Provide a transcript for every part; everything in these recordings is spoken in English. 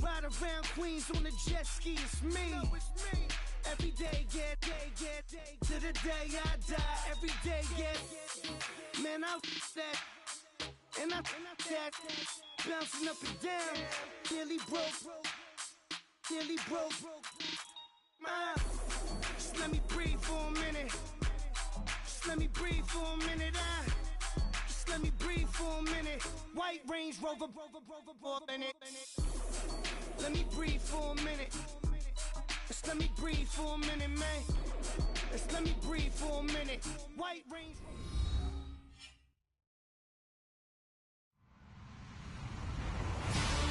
Ride around Queens on the jet ski, it's me. Every day, get to the day I die. Every day, man, I that. And I that. Bouncing up and down. Nearly broke. Just let me breathe for a minute. Just let me breathe for a minute. Just let me breathe for a minute. White Range Rover, in it. Let me breathe for a minute. Just let me breathe for a minute, man. Just let me breathe for a minute. White Range.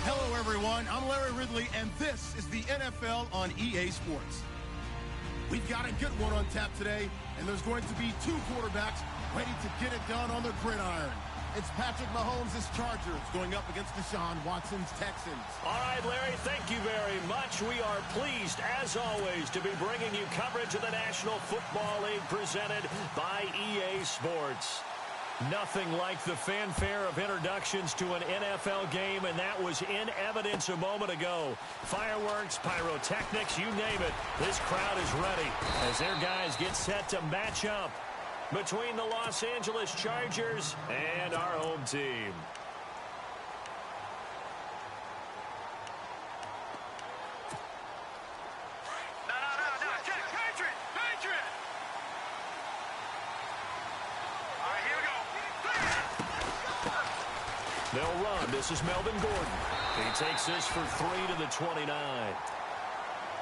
Hello, everyone. I'm Larry Ridley, and this is the NFL on EA Sports. We've got a good one on tap today, and there's going to be two quarterbacks ready to get it done on the gridiron. It's Patrick Mahomes' Chargers going up against Deshaun Watson's Texans. All right, Larry, thank you very much. We are pleased, as always, to be bringing you coverage of the National Football League presented by EA Sports. Nothing like the fanfare of introductions to an NFL game, and that was in evidence a moment ago. Fireworks, pyrotechnics, you name it. This crowd is ready as their guys get set to match up between the Los Angeles Chargers and our home team. They'll run. This is Melvin Gordon. He takes this for 3 to the 29.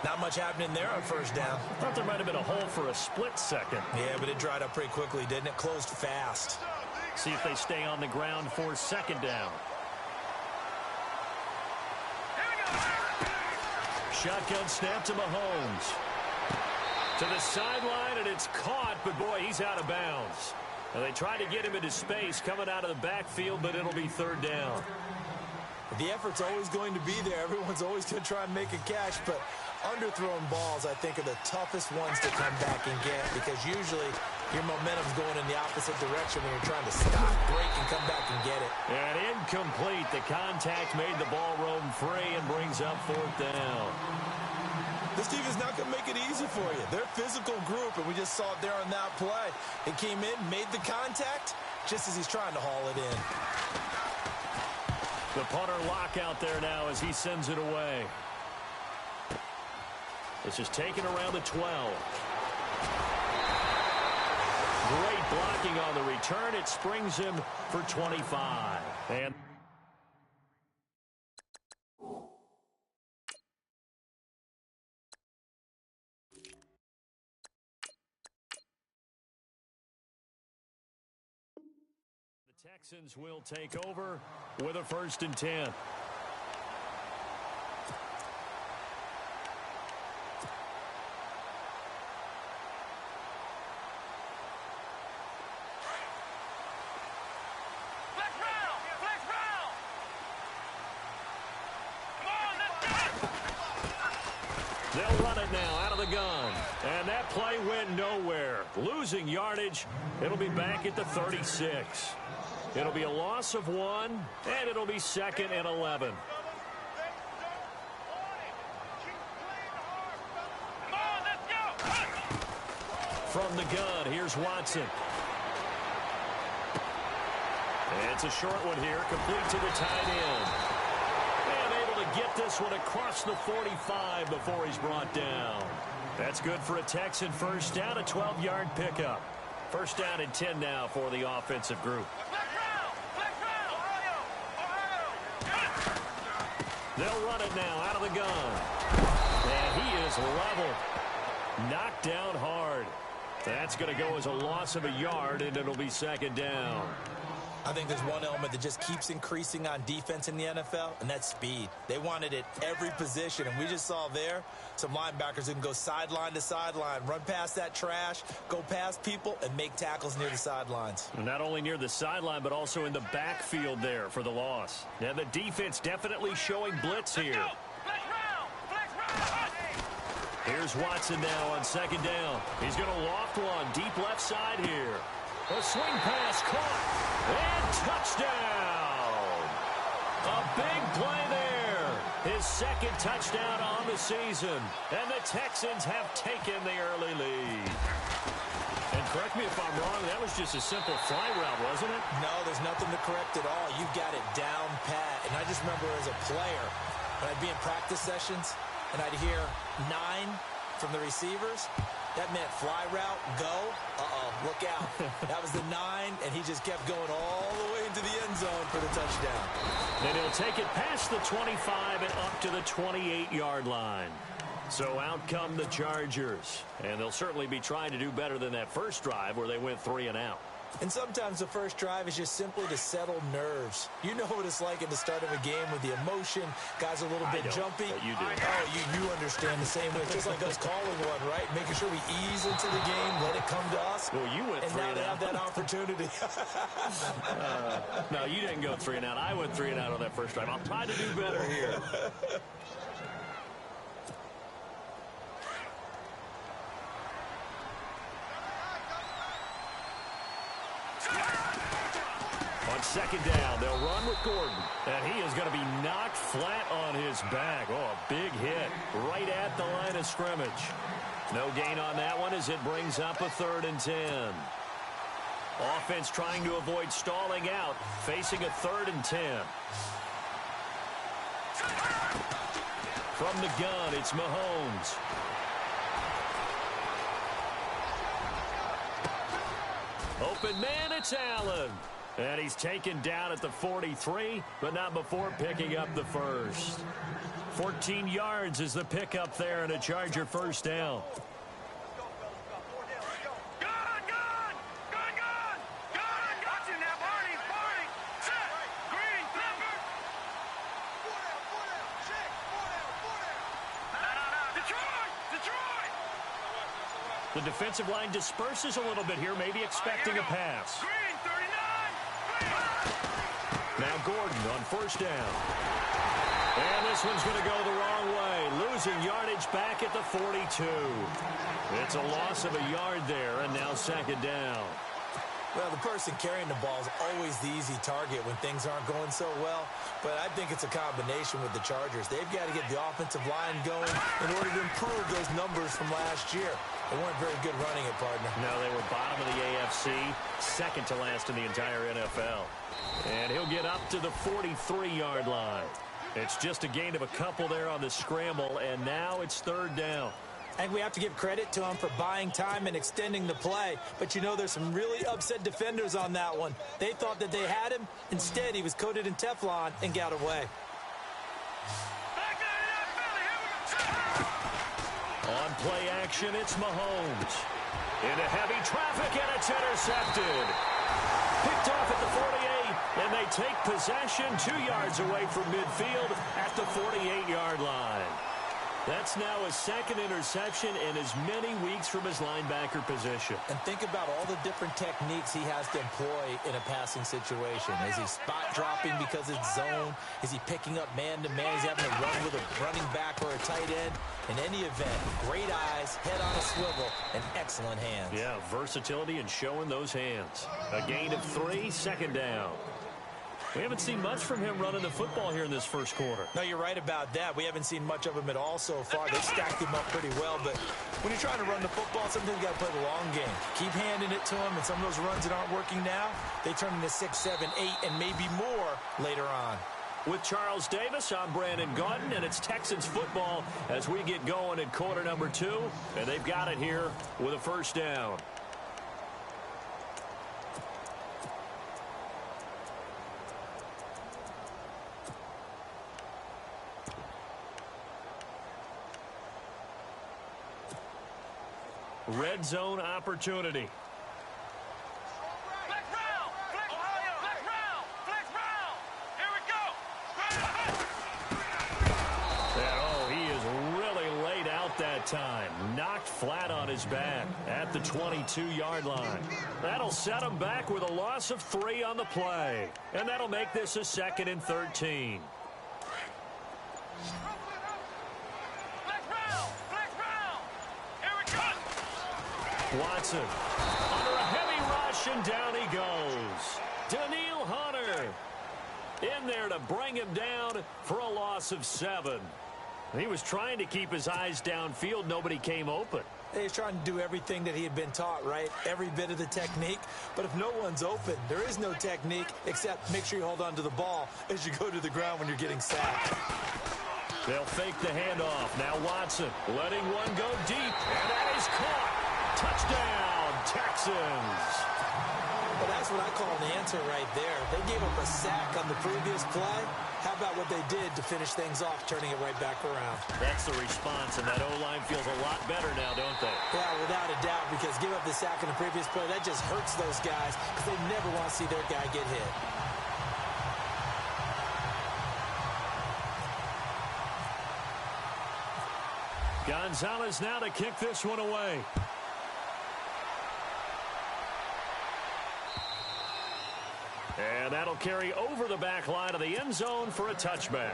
Not much happening there on first down. Thought there might have been a hole for a split second. Yeah, but it dried up pretty quickly, didn't it? Closed fast. See if they stay on the ground for second down. Shotgun snap to Mahomes. To the sideline, and it's caught, but boy, he's out of bounds. And they try to get him into space coming out of the backfield, but it'll be third down. The effort's always going to be there. Everyone's always going to try and make a catch, but underthrown balls, I think, are the toughest ones to come back and get because usually your momentum's going in the opposite direction when you're trying to stop, break, and come back and get it. And incomplete. The contact made the ball roam free and brings up fourth down. This team is not going to make it easy for you. They're a physical group, and we just saw it there on that play. It came in, made the contact, just as he's trying to haul it in. The punter lock out there now as he sends it away. This is taken around the 12. Great blocking on the return. It springs him for 25. And the Texans will take over with a 1st and 10. They'll run it now out of the gun. And that play went nowhere. Losing yardage. It'll be back at the 36. It'll be a loss of 1, and it'll be 2nd and 11. From the gun, here's Watson. And it's a short one here, complete to the tight end. And able to get this one across the 45 before he's brought down. That's good for a Texan first down, a 12-yard pickup. First down and 10 now for the offensive group. They'll run it now out of the gun. And he is level. Knocked down hard. That's going to go as a loss of a yard, and it'll be 2nd down. I think there's one element that just keeps increasing on defense in the NFL, and that's speed. They want it at every position, and we just saw there some linebackers who can go sideline to sideline, run past that trash, go past people, and make tackles near the sidelines. Not only near the sideline, but also in the backfield there for the loss. And the defense definitely showing blitz here. Here's Watson now on 2nd down. He's going to loft one deep left side here. A swing pass caught. And touchdown. A big play there. His second touchdown on the season. And the Texans have taken the early lead. And correct me if I'm wrong, that was just a simple fly route, wasn't it? No, there's nothing to correct at all. You've got it down pat. And I just remember as a player, when I'd be in practice sessions, and I'd hear 9 from the receivers, that meant fly route, go, look out. That was the 9, and he just kept going all the way into the end zone for the touchdown. And he'll take it past the 25 and up to the 28-yard line. So out come the Chargers. And they'll certainly be trying to do better than that first drive where they went 3 and out. And sometimes the first drive is just simply to settle nerves. You know what it's like at the start of a game with the emotion. Guys a little bit jumpy. But you do. Oh, you understand the same way. Just like us calling one, right? Making sure we ease into the game, let it come to us. Well, you went 3 and out. And now they have that opportunity. No, you didn't go 3 and out. I went 3 and out on that first drive. I'll try to do better here. On second down, they'll run with Gordon. And he is going to be knocked flat on his back. Oh, a big hit right at the line of scrimmage. No gain on that one as it brings up a 3rd and 10. Offense trying to avoid stalling out, facing a 3rd and 10. From the gun, it's Mahomes. Open man, it's Allen. And he's taken down at the 43, but not before picking up the first. 14 yards is the pickup there and a Charger first down. The defensive line disperses a little bit here, maybe expecting a pass. Now Gordon on first down. And this one's going to go the wrong way. Losing yardage back at the 42. It's a loss of a yard there, and now second down. Well, the person carrying the ball is always the easy target when things aren't going so well. But I think it's a combination with the Chargers. They've got to get the offensive line going in order to improve those numbers from last year. They weren't very good running it, partner. No, they were bottom of the AFC, second to last in the entire NFL. And he'll get up to the 43-yard line. It's just a gain of a couple there on the scramble, and now it's 3rd down. I think we have to give credit to him for buying time and extending the play. But, you know, there's some really upset defenders on that one. They thought that they had him. Instead, he was coated in Teflon and got away. On play action, it's Mahomes. Into heavy traffic, and it's intercepted. Picked off at the 48, and they take possession 2 yards away from midfield at the 48-yard line. That's now a second interception in as many weeks from his linebacker position. And think about all the different techniques he has to employ in a passing situation. Is he spot dropping because it's zone? Is he picking up man-to-man? Is he having to run with a running back or a tight end? In any event, great eyes, head on a swivel, and excellent hands. Yeah, versatility and showing those hands. A gain of 3, second down. We haven't seen much from him running the football here in this first quarter. No, you're right about that. We haven't seen much of him at all so far. They stacked him up pretty well, but when you're trying to run the football, sometimes you got to play the long game. Keep handing it to him, and some of those runs that aren't working now, they turn into 6, 7, 8, and maybe more later on. With Charles Davis, I'm Brandon Gaudin, and it's Texans football as we get going in quarter number 2, and they've got it here with a first down. Red zone opportunity. Flex round! Flex Ohio! Flex round! Flex round! Here we go! And oh, he is really laid out that time. Knocked flat on his back at the 22-yard line. That'll set him back with a loss of 3 on the play. And that'll make this a 2nd and 13. Watson under a heavy rush, and down he goes. Danielle Hunter. in there to bring him down for a loss of 7. He was trying to keep his eyes downfield. Nobody came open. He's trying to do everything that he had been taught, right? Every bit of the technique. But if no one's open, there is no technique except make sure you hold on to the ball as you go to the ground when you're getting sacked. They'll fake the handoff. Now Watson letting one go deep, and that is caught. Touchdown, Texans. Well, that's what I call an answer right there. They gave up a sack on the previous play. How about what they did to finish things off, turning it right back around? That's the response, and that O-line feels a lot better now, don't they? Yeah, without a doubt, because give up the sack in the previous play, that just hurts those guys because they never want to see their guy get hit. Gonzalez now to kick this one away. And that'll carry over the back line of the end zone for a touchback.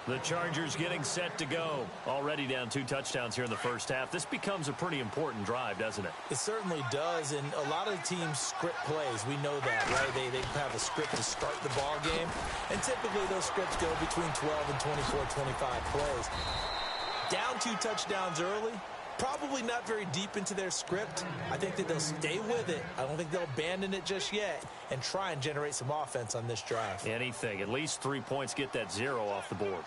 The Chargers getting set to go. Already down 2 touchdowns here in the first half. This becomes a pretty important drive, doesn't it? It certainly does, and a lot of the teams script plays. We know that, right? They have a script to start the ball game, and typically those scripts go between 12 and 24, 25 plays. Down 2 touchdowns early, probably not very deep into their script. I think that they'll stay with it. I don't think they'll abandon it just yet and try and generate some offense on this drive. Anything. At least 3 points, get that 0 off the board.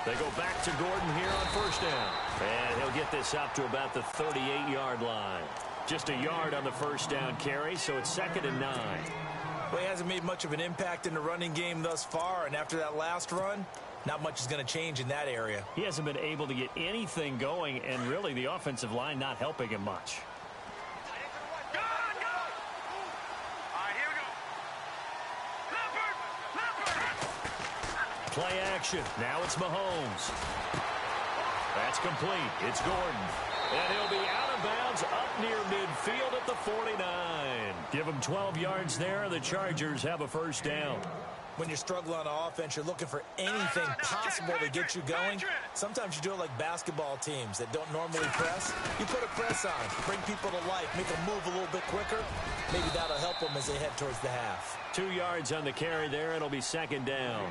They go back to Gordon here on first down. And he'll get this up to about the 38-yard line. Just a yard on the first down carry, so it's 2nd and 9. Well, he hasn't made much of an impact in the running game thus far, and after that last run, not much is going to change in that area. He hasn't been able to get anything going, and really the offensive line not helping him much. Go! All right, here we go. Leopard! Play action. Now it's Mahomes. That's complete. It's Gordon. And he'll be out of bounds up near midfield at the 49. Give him 12 yards there. The Chargers have a first down. When you're struggling on offense, you're looking for anything possible to get you going. Sometimes you do it like basketball teams that don't normally press. You put a press on, bring people to life, make them move a little bit quicker. Maybe that'll help them as they head towards the half. 2 yards on the carry there. It'll be 2nd down.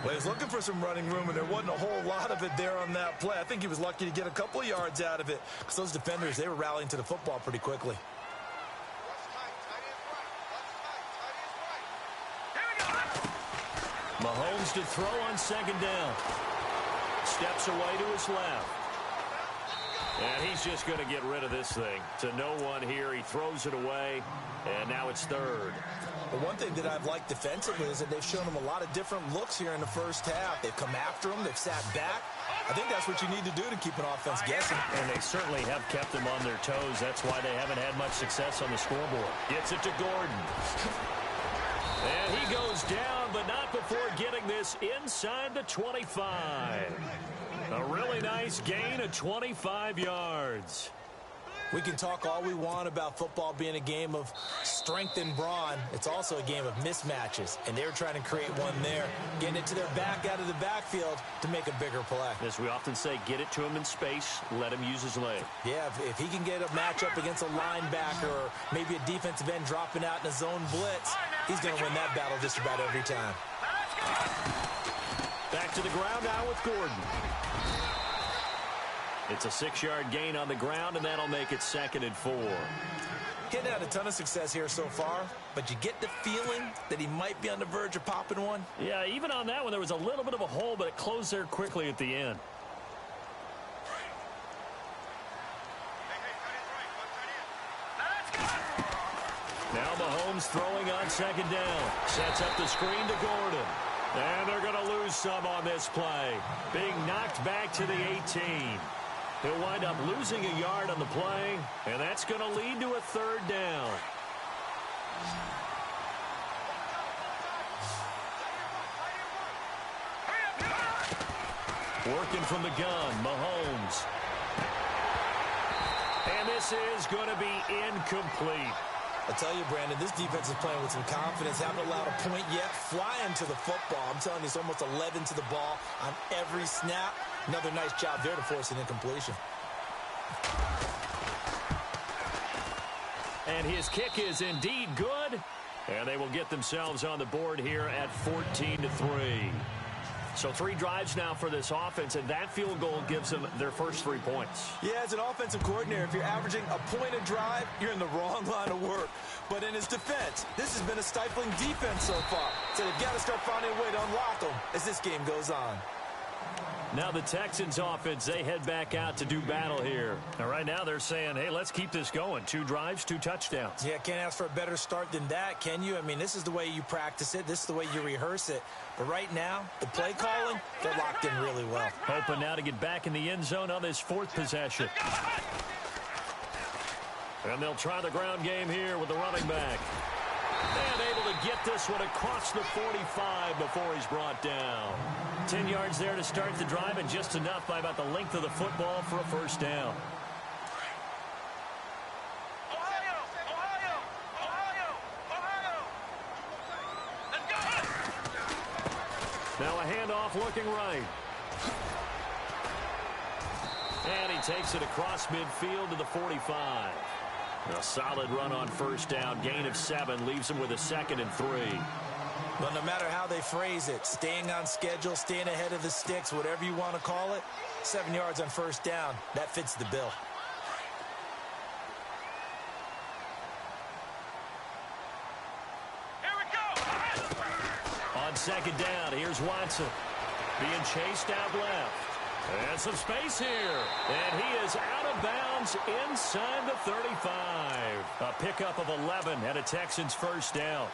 Well, he was looking for some running room, and there wasn't a whole lot of it there on that play. I think he was lucky to get a couple of yards out of it because those defenders, they were rallying to the football pretty quickly. Mahomes to throw on 2nd down. Steps away to his left. And he's just going to get rid of this thing. To no one here. He throws it away. And now it's 3rd. The one thing that I've liked defensively is that they've shown him a lot of different looks here in the first half. They've come after him. They've sat back. I think that's what you need to do to keep an offense guessing. And they certainly have kept them on their toes. That's why they haven't had much success on the scoreboard. Gets it to Gordon. And he goes down, but not before getting this inside the 25. A really nice gain of 25 yards. We can talk all we want about football being a game of strength and brawn. It's also a game of mismatches, and they were trying to create one there, getting it to their back out of the backfield to make a bigger play. As we often say, get it to him in space, let him use his leg. Yeah, if he can get a matchup against a linebacker or maybe a defensive end dropping out in a zone blitz, he's going to win that battle just about every time. Back to the ground now with Gordon. It's a 6-yard gain on the ground, and that'll make it 2nd and 4. He hadn't had a ton of success here so far, but you get the feeling that he might be on the verge of popping one. Yeah, even on that one, there was a little bit of a hole, but it closed there quickly at the end. Now Mahomes throwing on 2nd down. Sets up the screen to Gordon. And they're going to lose some on this play. Being knocked back to the 18. He'll wind up losing a yard on the play, and that's going to lead to a 3rd down. Working from the gun, Mahomes. And this is going to be incomplete. I tell you, Brandon, this defense is playing with some confidence. Haven't allowed a point yet. Flying to the football. I'm telling you, it's almost 11 to the ball on every snap. Another nice job there to force an incompletion. And his kick is indeed good. And they will get themselves on the board here at 14-3. So 3 drives now for this offense, and that field goal gives them their first 3 points. Yeah, as an offensive coordinator, if you're averaging a point a drive, you're in the wrong line of work. But in his defense, this has been a stifling defense so far. So they've got to start finding a way to unlock them as this game goes on. Now the Texans offense, they head back out to do battle here. And right now they're saying, hey, let's keep this going. 2 drives, 2 touchdowns. Yeah, can't ask for a better start than that, can you? I mean, this is the way you practice it. This is the way you rehearse it. But right now, the play calling, they're locked in really well. Hoping now to get back in the end zone on this 4th possession. And they'll try the ground game here with the running back. And able to get this one across the 45 before he's brought down. 10 yards there to start the drive, and just enough by about the length of the football for a first down. Ohio! Ohio! Ohio! Ohio! Let's go! Now a handoff looking right. And he takes it across midfield to the 45. A solid run on first down. Gain of 7 leaves him with a 2nd and 3. But no matter how they phrase it, staying on schedule, staying ahead of the sticks, whatever you want to call it, 7 yards on first down, that fits the bill. Here we go! On 2nd down, here's Watson. Being chased out left. And some space here. And he is out of bounds inside the 35. A pickup of 11 and a Texans first down.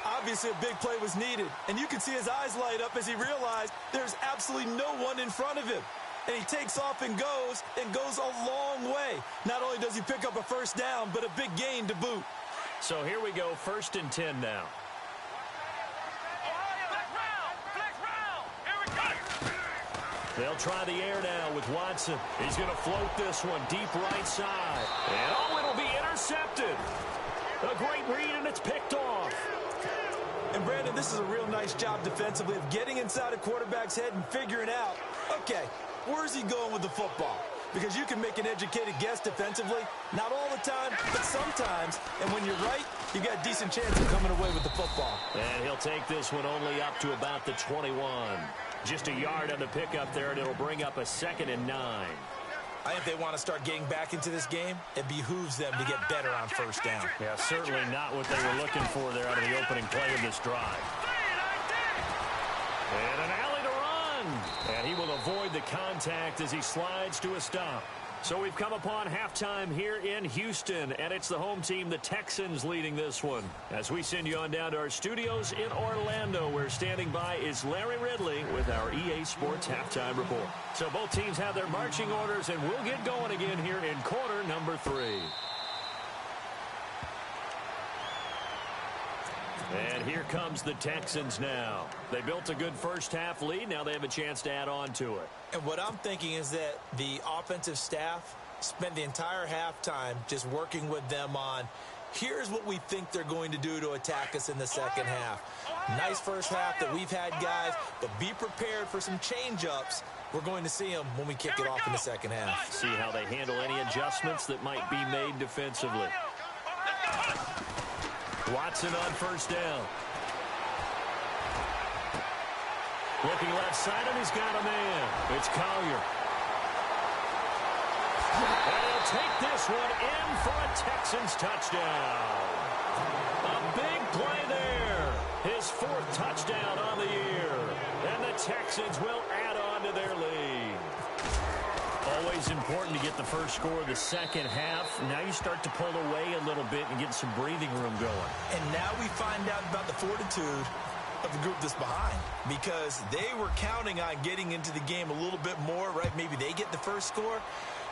Obviously, a big play was needed, and you can see his eyes light up as he realized there's absolutely no one in front of him. And he takes off and goes a long way. Not only does he pick up a first down, but a big gain to boot. So here we go, 1st and 10 now. Ohio! Flex round! Here we go! They'll try the air now with Watson. He's going to float this one deep right side. And oh, it'll be intercepted. A great read, and it's picked off. And, Brandon, this is a real nice job defensively of getting inside a quarterback's head and figuring out, okay, where's he going with the football? Because you can make an educated guess defensively, not all the time, but sometimes. And when you're right, you got a decent chance of coming away with the football. And he'll take this one only up to about the 21. Just a yard on the pickup there, and it'll bring up a 2nd and 9. I think they want to start getting back into this game. It behooves them to get better on first down. Yeah, certainly not what they were looking for there out of the opening play of this drive. And an alley to run. And he will avoid the contact as he slides to a stop. So we've come upon halftime here in Houston, and it's the home team, the Texans, leading this one. As we send you on down to our studios in Orlando, where standing by is Larry Ridley with our EA Sports Halftime Report. So both teams have their marching orders, and we'll get going again here in quarter number 3. And here comes the Texans now. They built a good first-half lead. Now they have a chance to add on to it. And what I'm thinking is that the offensive staff spent the entire halftime just working with them on, here's what we think they're going to do to attack us in the second half. Nice first half that we've had, guys, but be prepared for some change-ups. We're going to see them when we kick it off in the second half. See how they handle any adjustments that might be made defensively. Watson on first down. Looking left side, and he's got a man. It's Collier. And he'll take this one in for a Texans touchdown. A big play there. His 4th touchdown on the year. And the Texans will add on to their lead. Always important to get the first score of the second half. Now you start to pull away a little bit and get some breathing room going. And now we find out about the fortitude of the group that's behind, because they were counting on getting into the game a little bit more, right? Maybe they get the first score.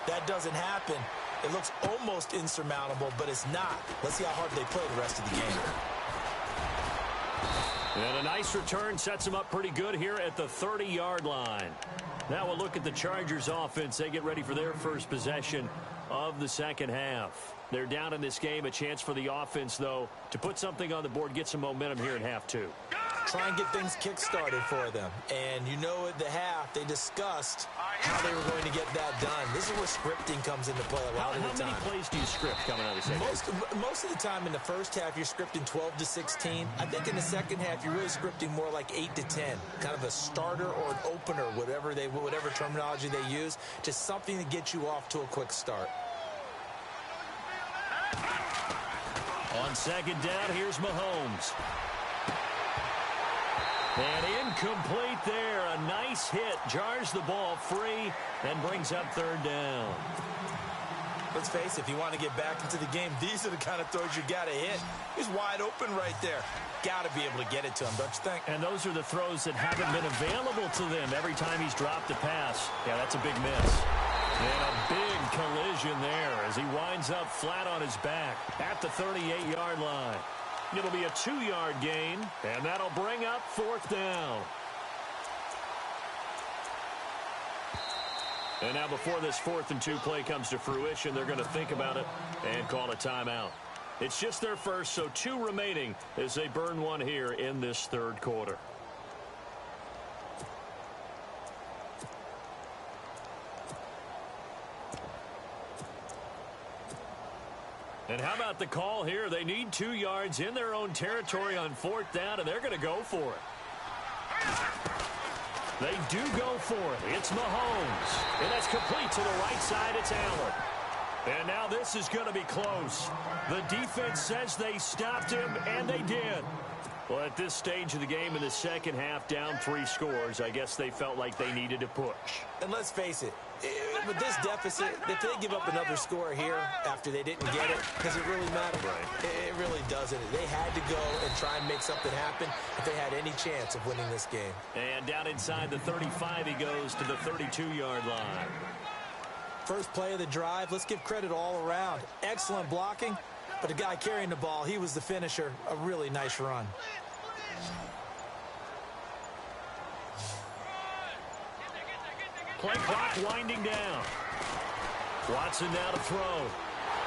That doesn't happen. It looks almost insurmountable, but it's not. Let's see how hard they play the rest of the game. And a nice return sets them up pretty good here at the 30-yard line. Now we'll look at the Chargers offense. They get ready for their first possession of the second half. They're down in this game. A chance for the offense, though, to put something on the board, get some momentum here in half 2. try and get things kick-started for them. And you know at the half, they discussed how they were going to get that done. This is where scripting comes into play a lot of the time. How many plays do you script coming out of the second half? Most of the time in the first half, you're scripting 12 to 16. I think in the second half, you're really scripting more like 8 to 10. Kind of a starter or an opener, whatever terminology they use. Just something to get you off to a quick start. On second down, here's Mahomes. And incomplete there. A nice hit. Jars the ball free and brings up third down. Let's face it, if you want to get back into the game, these are the kind of throws you got to hit. He's wide open right there. Got to be able to get it to him, don't you think? And those are the throws that haven't been available to them every time he's dropped a pass. Yeah, that's a big miss. And a big collision there as he winds up flat on his back at the 38-yard line. It'll be a 2-yard gain, and that'll bring up fourth down. And now before this 4th and 2 play comes to fruition, they're going to think about it and call a timeout. It's just their first, so 2 remaining as they burn one here in this third quarter. And how about the call here? They need 2 yards in their own territory on 4th down, and they're going to go for it. They do go for it. It's Mahomes. And that's complete to the right side. It's Allen. And now this is going to be close. The defense says they stopped him, and they did. Well, at this stage of the game in the second half, down 3 scores, I guess they felt like they needed to push. And let's face it, with this deficit, if they give up another score here after they didn't get it, does it really matter? Right. It really doesn't. They had to go and try and make something happen if they had any chance of winning this game. And down inside the 35, he goes to the 32-yard line. First play of the drive, let's give credit all around. Excellent blocking, but the guy carrying the ball, he was the finisher. A really nice run. Play clock winding down. Watson now to throw.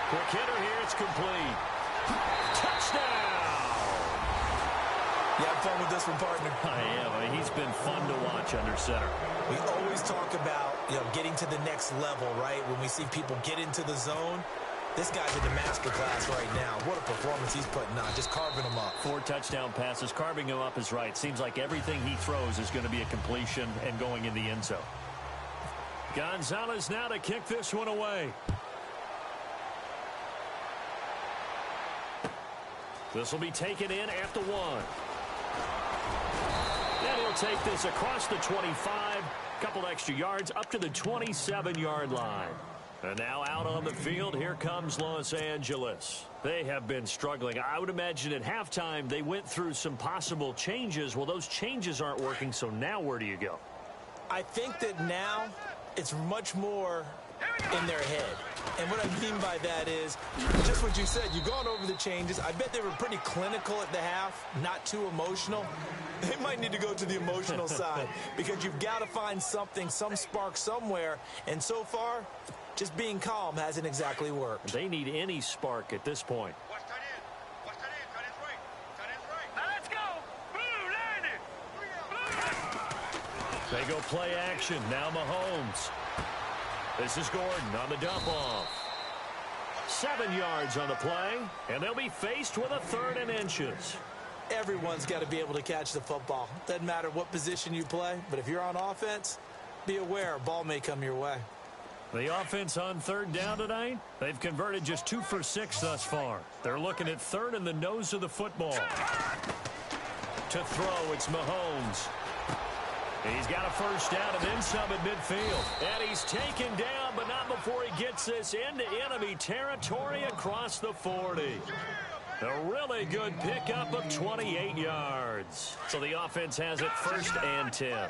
Quick hitter here. It's complete. Touchdown! You have fun with this one, partner? I am. I mean, he's been fun to watch under center. We always talk about, getting to the next level, right? When we see people get into the zone. This guy's in the master class right now. What a performance he's putting on, just carving them up. 4 touchdown passes. Carving him up is right. Seems like everything he throws is going to be a completion and going in the end zone. Gonzalez now to kick this one away. This will be taken in at the 1. And he'll take this across the 25. Couple extra yards up to the 27-yard line. And now out on the field, here comes Los Angeles. They have been struggling. I would imagine at halftime they went through some possible changes. Well, those changes aren't working, so now where do you go? I think that now it's much more in their head. And what I mean by that is just what you said. You've gone over the changes. I bet they were pretty clinical at the half, not too emotional. They might need to go to the emotional side because you've got to find something, some spark somewhere. And so far, just being calm hasn't exactly worked. They need any spark at this point. Let's go. Blue, They go play action. Now Mahomes. This is Gordon on the dump off. 7 yards on the play, and they'll be faced with a 3rd and inches. Everyone's got to be able to catch the football. Doesn't matter what position you play, but if you're on offense, be aware a ball may come your way. The offense on 3rd down tonight, they've converted just 2 for 6 thus far. They're looking at 3rd in the nose of the football. To throw, it's Mahomes. He's got a first down and then some at midfield. And he's taken down, but not before he gets this into enemy territory across the 40. A really good pickup of 28 yards. So the offense has it 1st and 10.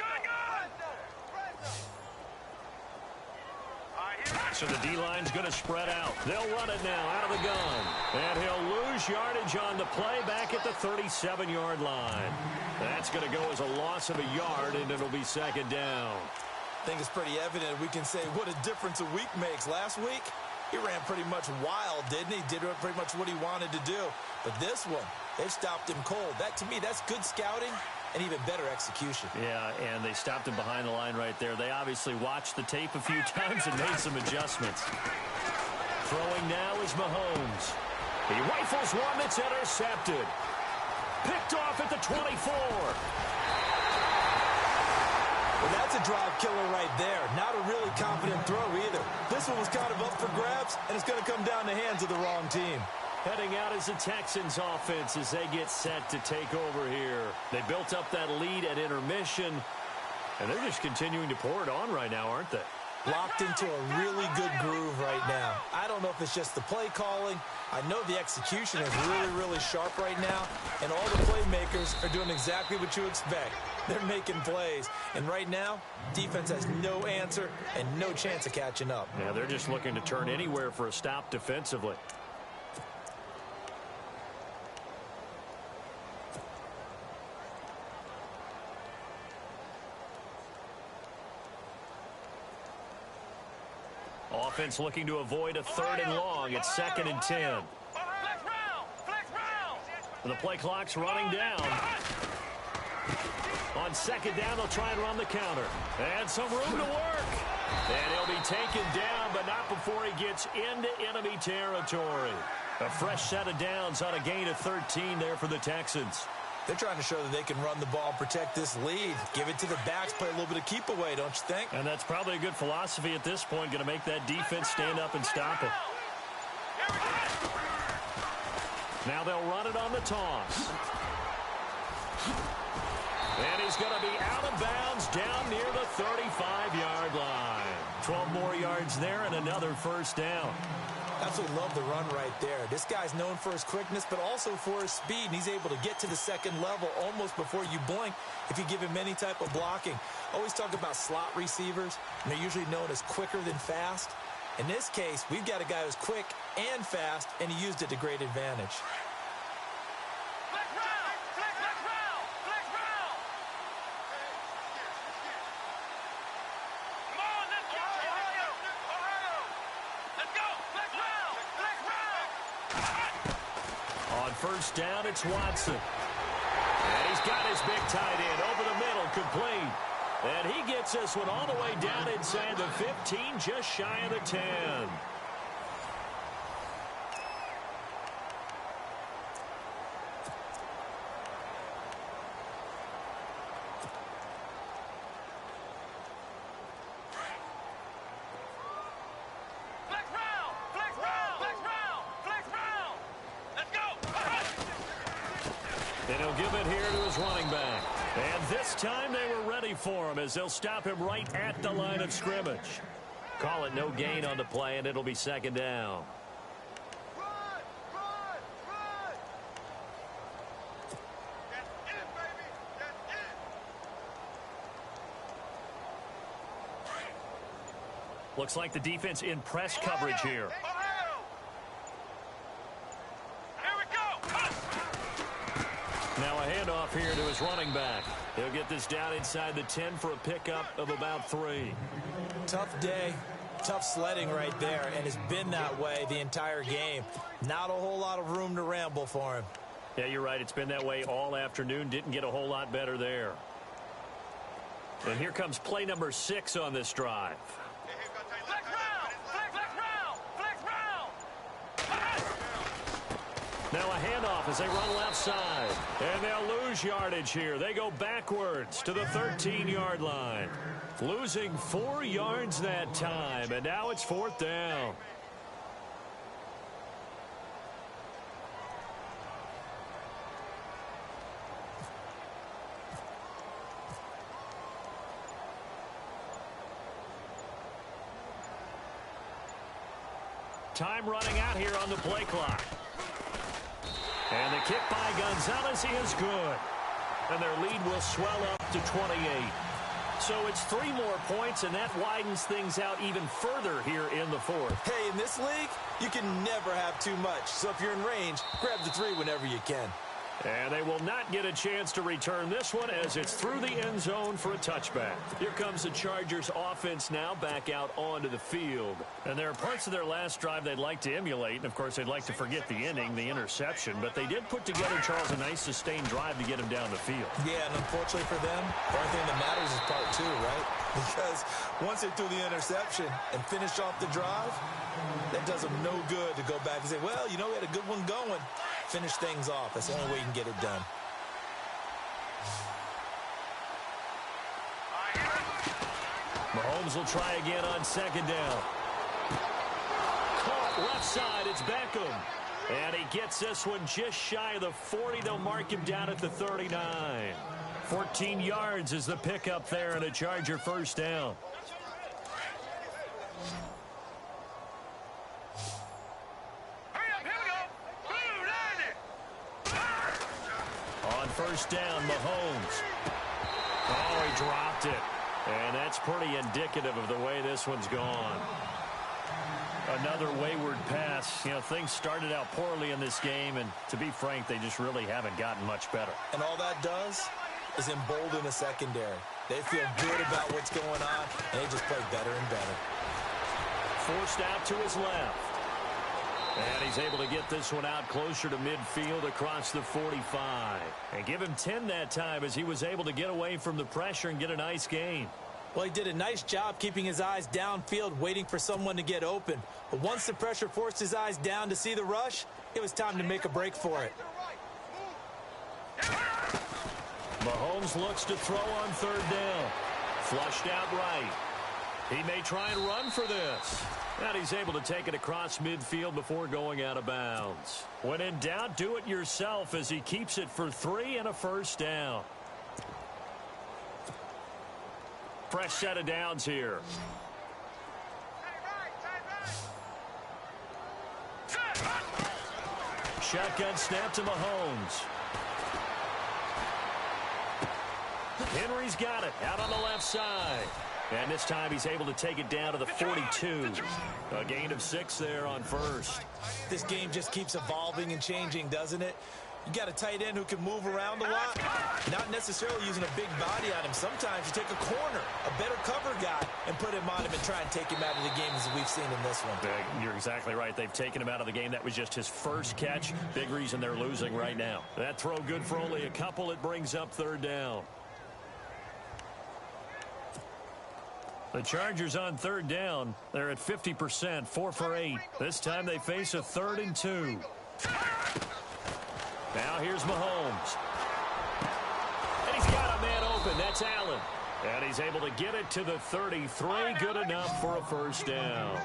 So the D-line's going to spread out. They'll run it now out of the gun. And he'll lose yardage on the play back at the 37-yard line. That's going to go as a loss of a yard, and it'll be 2nd down. I think it's pretty evident we can say what a difference a week makes. Last week, He ran pretty much wild, didn't he? Did pretty much what he wanted to do. But this one, they stopped him cold. That, to me, that's good scouting and even better execution. Yeah, and they stopped him behind the line right there. They obviously watched the tape a few times and made some adjustments. Throwing now is Mahomes. He rifles one that's intercepted. Picked off at the 24. Well, that's a drive killer right there. Not a really confident throw either. This one was kind of up for grabs, and it's going to come down the hands of the wrong team. Heading out is the Texans offense as they get set to take over here. They built up that lead at intermission, and they're just continuing to pour it on right now, aren't they? Locked into a really good groove right now. I don't know if it's just the play calling. I know the execution is really, really sharp right now, and all the playmakers are doing exactly what you expect. They're making plays, and right now, defense has no answer and no chance of catching up. Yeah, they're just looking to turn anywhere for a stop defensively. Offense looking to avoid a 3rd and long. It's 2nd and 10. And the play clock's running down. On 2nd down, they'll try and run the counter. And some room to work. And he'll be taken down, but not before he gets into enemy territory. A fresh set of downs on a gain of 13 there for the Texans. They're trying to show that they can run the ball and protect this lead. Give it to the backs, play a little bit of keep away, don't you think? And that's probably a good philosophy at this point, going to make that defense stand up and stop it. Now they'll run it on the toss. And he's going to be out of bounds down near the 35-yard line. 12 more yards there and another first down. Absolutely love the run right there. This guy's known for his quickness, but also for his speed. And he's able to get to the 2nd level almost before you blink if you give him any type of blocking. Always talk about slot receivers, and they're usually known as quicker than fast. In this case, we've got a guy who's quick and fast, and he used it to great advantage. First down, it's Watson. And he's got his big tight end over the middle, complete. And he gets this one all the way down inside the 15, just shy of the 10. And he'll give it here to his running back. And this time they were ready for him as they'll stop him right at the line of scrimmage. Call it no gain on the play, and it'll be 2nd down. Looks like the defense in press coverage here. Now a handoff here to his running back. He'll get this down inside the 10 for a pickup of about 3. Tough day, tough sledding right there, and it's been that way the entire game. Not a whole lot of room to ramble for him. Yeah, you're right. It's been that way all afternoon. Didn't get a whole lot better there. And here comes play number 6 on this drive. Now a handoff as they run left side. And they'll lose yardage here. They go backwards to the 13-yard line. Losing 4 yards that time. And now it's 4th down. Time running out here on the play clock. And the kick by Gonzalez is good. And their lead will swell up to 28. So it's 3 more points, and that widens things out even further here in the 4th. Hey, in this league, you can never have too much. So if you're in range, grab the 3 whenever you can. And they will not get a chance to return this one as it's through the end zone for a touchback. Here comes the Chargers offense now back out onto the field. And there are parts of their last drive they'd like to emulate. And, of course, they'd like to forget the inning, the interception. But they did put together, Charles, a nice sustained drive to get him down the field. Yeah, and unfortunately for them, the only thing that matters is part two, right? Because once they threw the interception and finished off the drive, that does them no good to go back and say, well, you know, we had a good one going. Finish things off. That's the only way you can get it done. Mahomes will try again on second down. Caught left side. It's Beckham. And he gets this one just shy of the 40. They'll mark him down at the 39. 14 yards is the pickup there and a Charger first down. On first down, Mahomes. Oh, he dropped it. And that's pretty indicative of the way this one's gone. Another wayward pass. You know, things started out poorly in this game, and to be frank, they just really haven't gotten much better. And all that does is embolden the secondary. They feel good about what's going on, and they just play better and better. Forced out to his left. And he's able to get this one out closer to midfield across the 45. And give him 10 that time as he was able to get away from the pressure and get a nice gain. Well, he did a nice job keeping his eyes downfield, waiting for someone to get open. But once the pressure forced his eyes down to see the rush, it was time to make a break for it. Mahomes looks to throw on third down. Flushed out right. He may try and run for this. And he's able to take it across midfield before going out of bounds. When in doubt, do it yourself as he keeps it for 3 and a first down. Fresh set of downs here. Shotgun snap to Mahomes. Henry's got it out on the left side. And this time he's able to take it down to the 42. A gain of 6 there on first. This game just keeps evolving and changing, doesn't it? You got a tight end who can move around a lot, not necessarily using a big body on him. Sometimes you take a corner, a better cover guy, and put him on him and try and take him out of the game as we've seen in this one. You're exactly right. They've taken him out of the game. That was just his first catch. Big reason they're losing right now. That throw good for only a couple. It brings up third down. The Chargers on third down. They're at 50%, 4 for 8. This time they face a 3rd and 2. Now here's Mahomes. And he's got a man open. That's Allen. And he's able to get it to the 33. Good enough for a first down.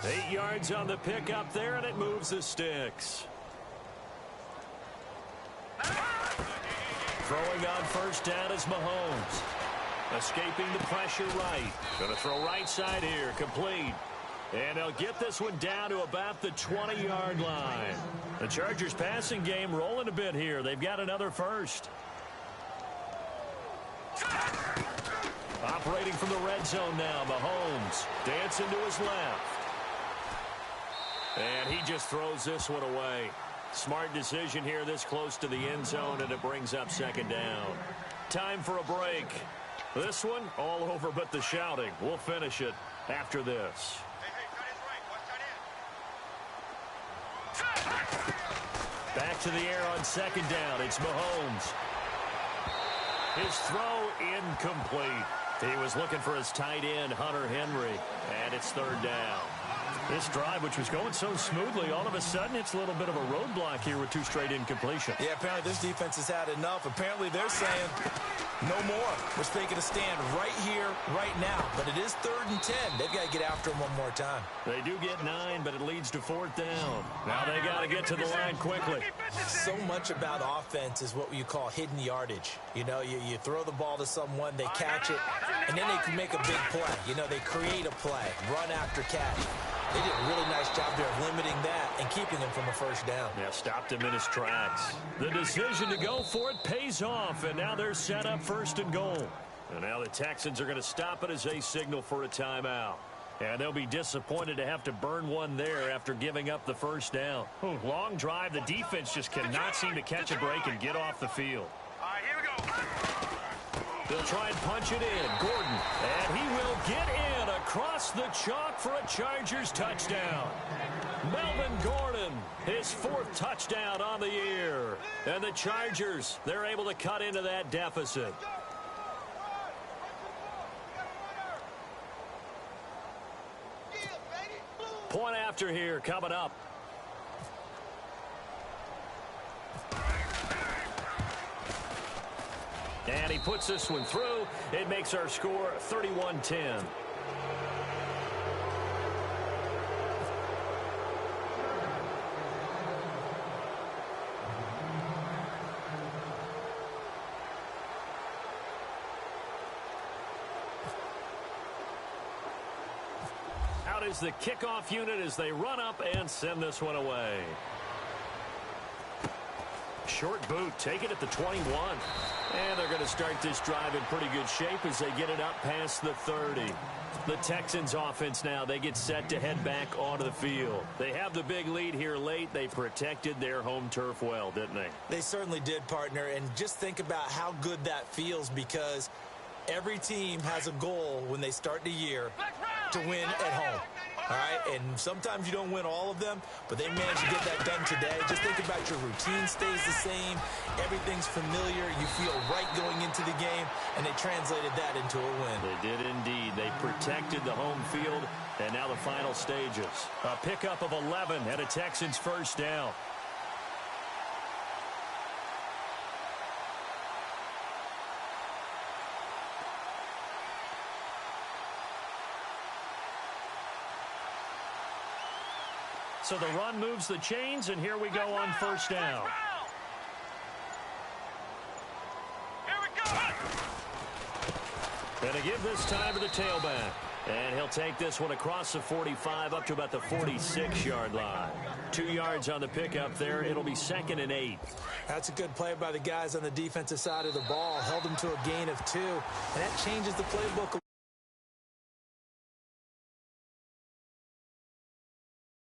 8 yards on the pickup there, and it moves the sticks. Throwing on first down is Mahomes. Escaping the pressure right. Going to throw right side here. Complete. And they'll get this one down to about the 20-yard line. The Chargers passing game rolling a bit here. They've got another first. Operating from the red zone now. Mahomes dancing to his left. And he just throws this one away. Smart decision here this close to the end zone, and it brings up second down. Time for a break. This one, all over but the shouting. We'll finish it after this. Back to the air on second down. It's Mahomes. His throw incomplete. He was looking for his tight end, Hunter Henry, and it's third down. This drive, which was going so smoothly, all of a sudden it's a little bit of a roadblock here with 2 straight incompletions. Yeah, apparently this defense has had enough. Apparently they're saying no more. We're taking a stand right here, right now. But it is 3rd and 10. They've got to get after him one more time. They do get 9, but it leads to 4th down. Now they got to get to the line quickly. So much about offense is what you call hidden yardage. You know, you throw the ball to someone, they catch it, and then they can make a big play. You know, they create a play, run after catch. They did a really nice job there of limiting that and keeping him from a first down. Yeah, stopped him in his tracks. The decision to go for it pays off, and now they're set up 1st and goal. And now the Texans are going to stop it as they signal for a timeout. And they'll be disappointed to have to burn one there after giving up the first down. Long drive. The defense just cannot seem to catch a break and get off the field. All right, here we go. They'll try and punch it in. Gordon. And he will get in across the chalk for a Chargers touchdown. Melvin Gordon, his 4th touchdown on the year. And the Chargers, they're able to cut into that deficit. Point after here coming up. And he puts this one through. It makes our score 31-10. Out is the kickoff unit as they run up and send this one away. Short boot, take it at the 21. And they're going to start this drive in pretty good shape as they get it up past the 30. The Texans offense now, they get set to head back onto the field. They have the big lead here late. They protected their home turf well, didn't they? They certainly did, partner. And just think about how good that feels, because every team has a goal when they start the year to win at home. All right, and sometimes you don't win all of them, but they managed to get that done today. Just think about your routine stays the same. Everything's familiar. You feel right going into the game, and they translated that into a win. They did indeed. They protected the home field, and now the final stages. A pickup of 11 and a Texans first down. So the run moves the chains, and here we go on first down. Here we go. And to give this time to the tailback. And he'll take this one across the 45 up to about the 46-yard line. 2 yards on the pickup there. It'll be 2nd and 8. That's a good play by the guys on the defensive side of the ball. Held them to a gain of 2. And that changes the playbook.